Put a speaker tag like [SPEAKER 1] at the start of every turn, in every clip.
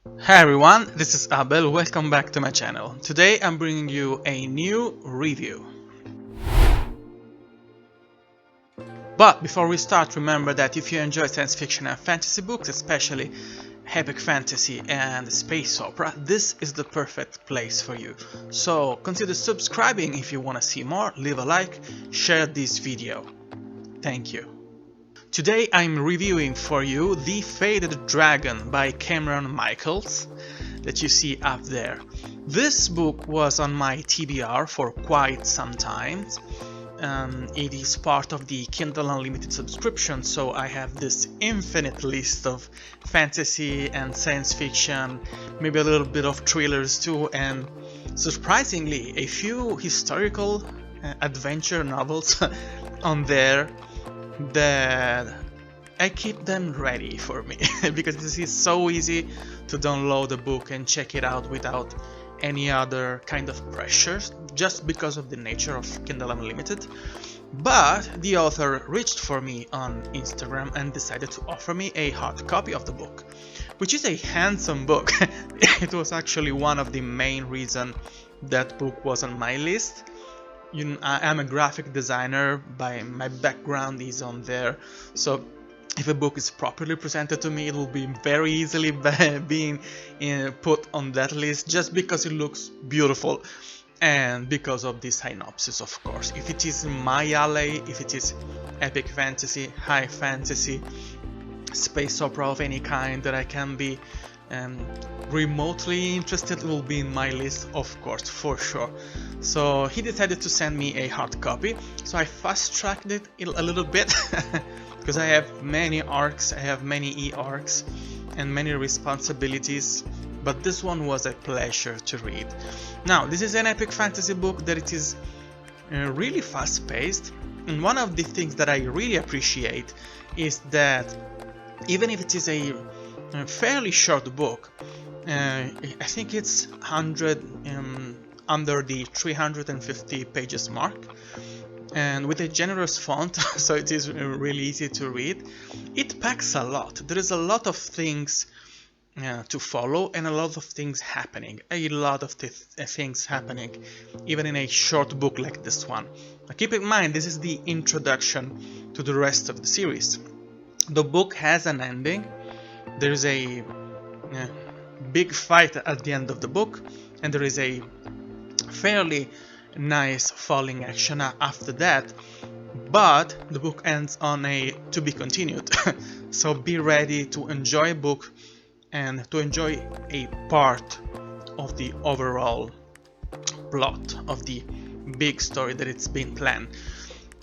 [SPEAKER 1] Hi everyone, this is Abel, welcome back to my channel. Today I'm bringing you a new review. But before we start, remember that if you enjoy science fiction and fantasy books, especially epic fantasy and space opera, this is the perfect place for you. So consider subscribing if you want to see more, leave a like, share this video. Thank you. Today I'm reviewing for you The Faded Dragon by Cameron Michaels that you see up there. This book was on my TBR for quite some time. It is part of the Kindle Unlimited subscription, so I have this infinite list of fantasy and science fiction, maybe a little bit of thrillers too, and surprisingly a few historical adventure novels on there that I keep them ready for me because this is so easy to download a book and check it out without any other kind of pressure, just because of the nature of Kindle Unlimited. But the author reached for me on Instagram and decided to offer me a hard copy of the book, which is a handsome book. It was actually one of the main reasons that book was on my list. I am a graphic designer, by my background is on there, so if a book is properly presented to me, it will be very easily being put on that list just because it looks beautiful and because of the synopsis, of course. If it is my alley, if it is epic fantasy, high fantasy, space opera of any kind that I can be remotely interested, will be in my list, of course, for sure. So he decided to send me a hard copy, so I fast-tracked it a little bit because I have many arcs, I have many e-arcs and many responsibilities, but this one was a pleasure to read. Now, this is an epic fantasy book that it is really fast-paced, and one of the things that I really appreciate is that even if it is a fairly short book, I think it's 100 under the 350 pages mark, and with a generous font, so it is really easy to read. It packs a lot. There is a lot of things to follow and a lot of things happening. A lot of things happening, even in a short book like this one. Now, keep in mind, this is the introduction to the rest of the series. The book has an ending. There is a big fight at the end of the book, and there is a fairly nice falling action after that, but the book ends on a to be continued. So be ready to enjoy a book and to enjoy a part of the overall plot of the big story that it's been planned.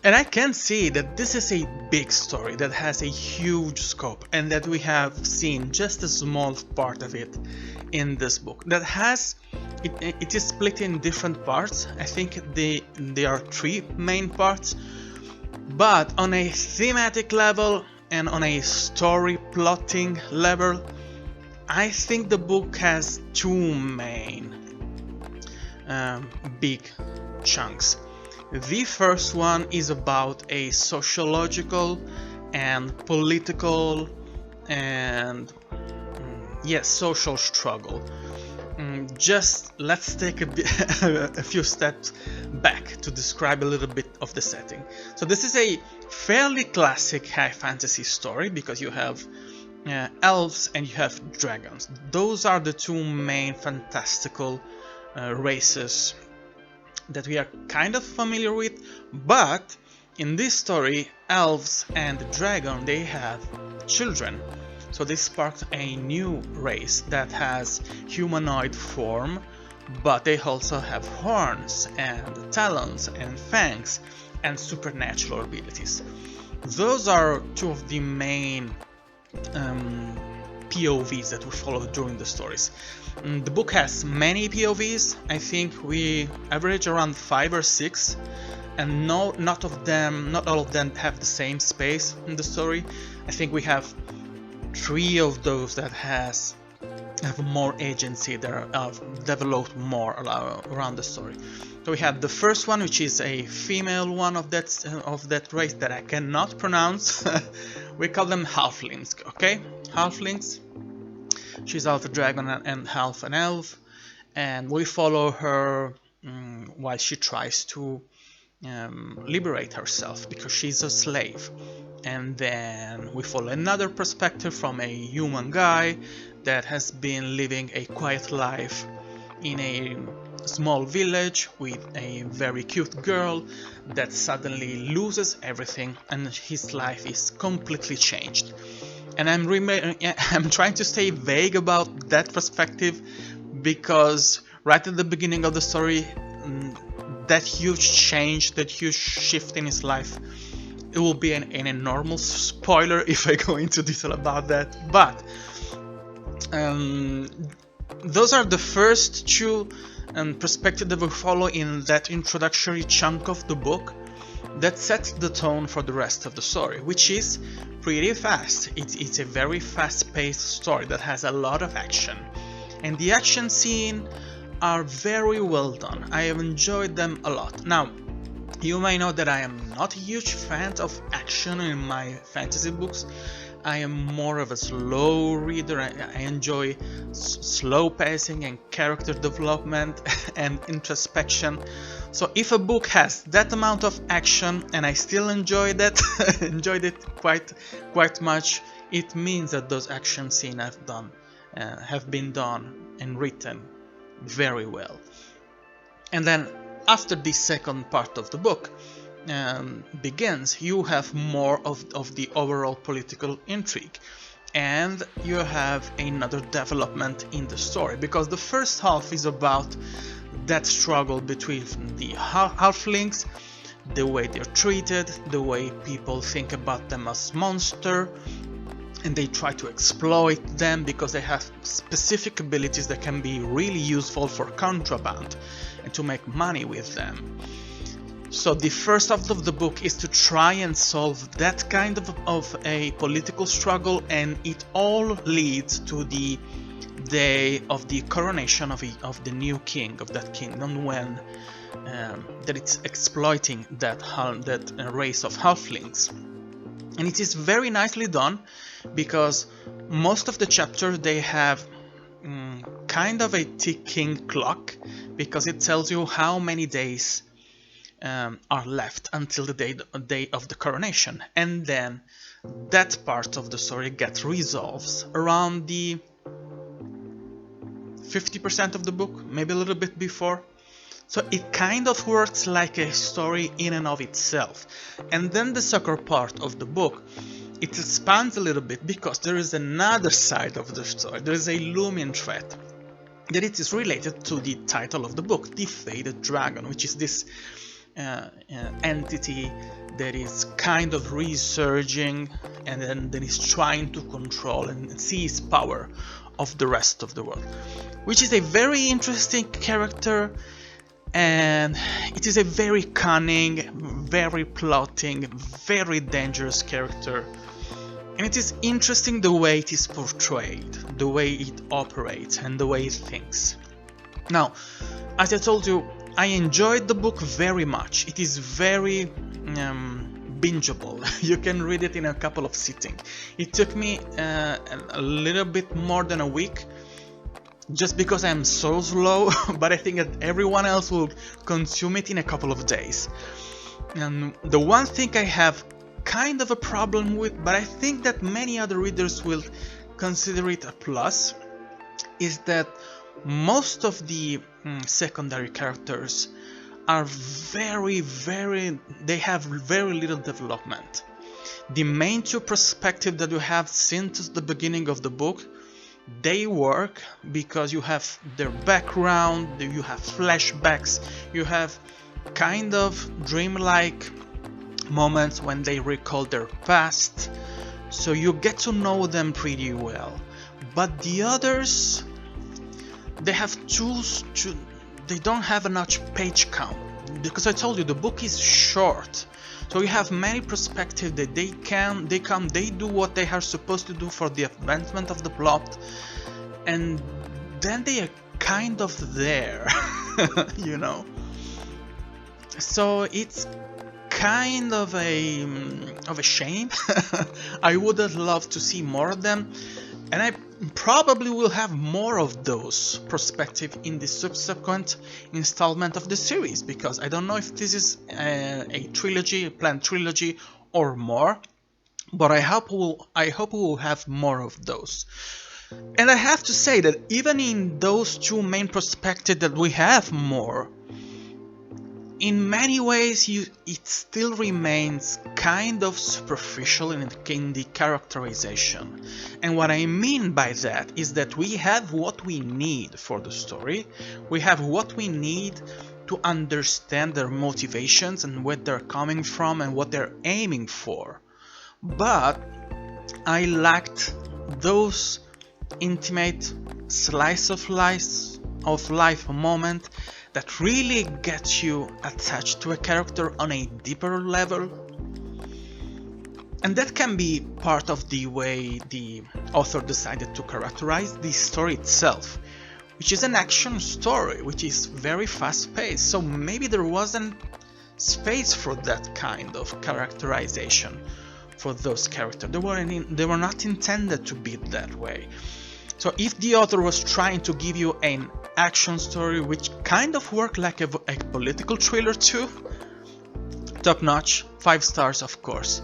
[SPEAKER 1] And I can see that this is a big story that has a huge scope, and that we have seen just a small part of it in this book. That has it is split in different parts. I think there are three main parts, but on a thematic level and on a story plotting level, I think the book has two main big chunks. The first one is about a sociological and political and yes, social struggle. Just let's take a few steps back to describe a little bit of the setting. So this is a fairly classic high fantasy story because you have elves and you have dragons. Those are the two main fantastical races that we are kind of familiar with, but in this story, elves and the dragon, they have children. So they sparked a new race that has humanoid form, but they also have horns and talons and fangs and supernatural abilities. Those are two of the main POVs that we follow during the stories. The book has many POVs. I think we average around 5 or 6, and not all of them have the same space in the story. I think we have 3 of those that have more agency, that are developed more around the story. So we have the first one, which is a female one of that race that I cannot pronounce. We call them halflings, okay? Halflings. She's half a dragon and half an elf, and we follow her while she tries to liberate herself because she's a slave. And then we follow another perspective from a human guy that has been living a quiet life in a small village with a very cute girl that suddenly loses everything and his life is completely changed. And I'm trying to stay vague about that perspective because right at the beginning of the story, that huge change, that huge shift in his life, it will be an enormous spoiler if I go into detail about that. But those are the first two perspectives that we follow in that introductory chunk of the book that sets the tone for the rest of the story, which is pretty fast. It's a very fast-paced story that has a lot of action, and the action scenes are very well done. I have enjoyed them a lot. Now, you may know that I am not a huge fan of action in my fantasy books. I am more of a slow reader. I enjoy slow pacing and character development and introspection. So if a book has that amount of action and I still enjoyed it quite much, it means that those action scenes have been done and written very well. And then after the second part of the book begins, you have more of the overall political intrigue, and you have another development in the story, because the first half is about that struggle between the halflings, the way they're treated, the way people think about them as monster, and they try to exploit them because they have specific abilities that can be really useful for contraband and to make money with them. So the first half of the book is to try and solve that kind of a political struggle, and it all leads to the day of the coronation of the new king of that kingdom, when that it's exploiting that race of halflings. And it is very nicely done, because most of the chapters they have kind of a ticking clock, because it tells you how many days are left until the day of the coronation, and then that part of the story gets resolved around the 50% of the book, maybe a little bit before. So it kind of works like a story in and of itself. And then the second part of the book, it expands a little bit, because there is another side of the story. There is a looming threat that it is related to the title of the book, the Faded Dragon, which is this entity that is kind of resurging and then that is trying to control and seize power of the rest of the world, which is a very interesting character, and it is a very cunning, very plotting, very dangerous character, and it is interesting the way it is portrayed, the way it operates, and the way it thinks. Now, as I told you, I enjoyed the book very much. It is very bingeable. You can read it in a couple of sittings. It took me a little bit more than a week, just because I'm so slow, but I think that everyone else will consume it in a couple of days. And the one thing I have kind of a problem with, but I think that many other readers will consider it a plus, is that most of the secondary characters are they have very little development. The main two perspectives that you have since the beginning of the book, they work because you have their background, you have flashbacks, you have kind of dreamlike moments when they recall their past, so you get to know them pretty well. But the others, they have tools to, they don't have enough page count, because I told you the book is short, so you have many perspectives that they do what they are supposed to do for the advancement of the plot, and then they are kind of there, you know. So it's kind of a shame. I would have loved to see more of them, and probably will have more of those perspective in the subsequent installment of the series, because I don't know if this is a trilogy, a planned trilogy or more, but I hope we'll have more of those. And I have to say that even in those two main perspectives that we have more, in many ways it still remains kind of superficial in the characterization. And what I mean by that is that we have what we need for the story, we have what we need to understand their motivations and where they're coming from and what they're aiming for. But I lacked those intimate slice of life moment that really gets you attached to a character on a deeper level. And that can be part of the way the author decided to characterize the story itself, which is an action story, which is very fast-paced, so maybe there wasn't space for that kind of characterization for those characters. They were not intended to be that way. So if the author was trying to give you an action story which kind of worked like a political thriller too, top notch, 5 stars of course.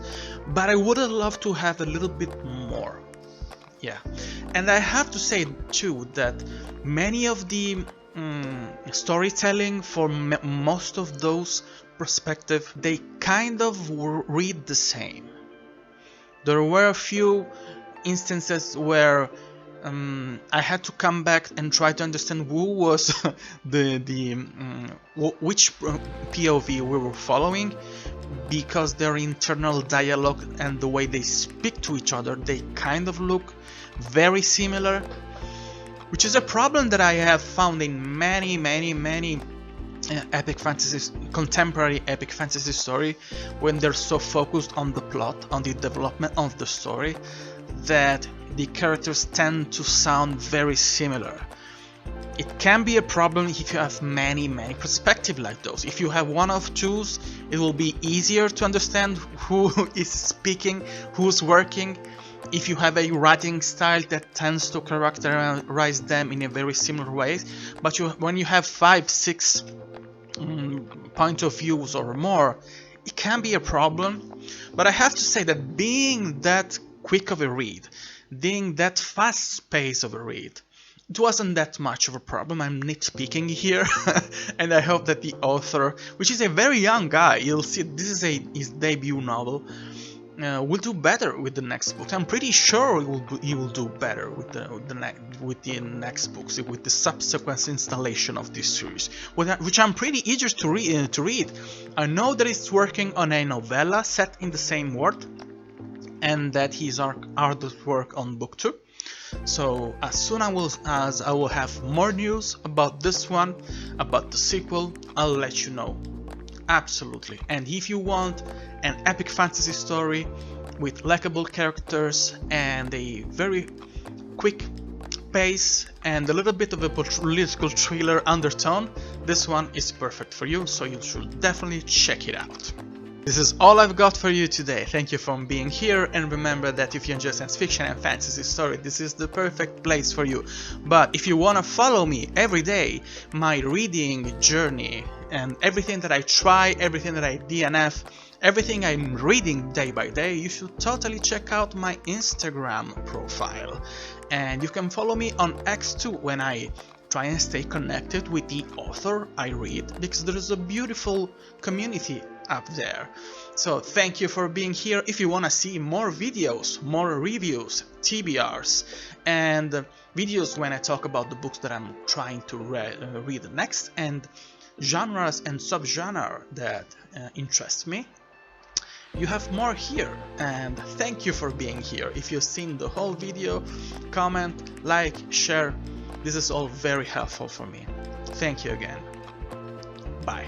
[SPEAKER 1] But I would have loved to have a little bit more. Yeah, and I have to say too that many of the storytelling for most of those perspectives, they kind of read the same. There were a few instances where I had to come back and try to understand who was which POV we were following, because their internal dialogue and the way they speak to each other, they kind of look very similar, which is a problem that I have found in many epic fantasy, contemporary epic fantasy story, when they're so focused on the plot, on the development of the story, that the characters tend to sound very similar. It can be a problem if you have many perspectives like those. If you have one of twos, it will be easier to understand who is speaking, who's working. If you have a writing style that tends to characterize them in a very similar way, but when you have 5-6 point of views or more, it can be a problem. But I have to say that being that quick of a read, being that fast pace of a read, it wasn't that much of a problem. I'm nitpicking here, and I hope that the author, which is a very young guy, you'll see this is his debut novel, will do better with the next book. I'm pretty sure he will do better with the next books, with the subsequent installation of this series, which I'm pretty eager to read. I know that he's working on a novella set in the same world, and that he's hard at work on book 2. So as soon as I will have more news about this one, about the sequel, I'll let you know. Absolutely. And if you want an epic fantasy story with likable characters and a very quick pace and a little bit of a political thriller undertone, this one is perfect for you, so you should definitely check it out. This is all I've got for you today. Thank you for being here, and remember that if you enjoy science fiction and fantasy story, this is the perfect place for you. But if you want to follow me every day, my reading journey and everything that I try, everything that I DNF, everything I'm reading day by day, you should totally check out my Instagram profile. And you can follow me on X too, when I try and stay connected with the author I read, because there is a beautiful community up there. So thank you for being here. If you want to see more videos, more reviews, TBRs, and videos when I talk about the books that I'm trying to read next, and genres and subgenre that interest me, you have more here. And thank you for being here. If you've seen the whole video, comment, like, share. This is all very helpful for me. Thank you again. Bye.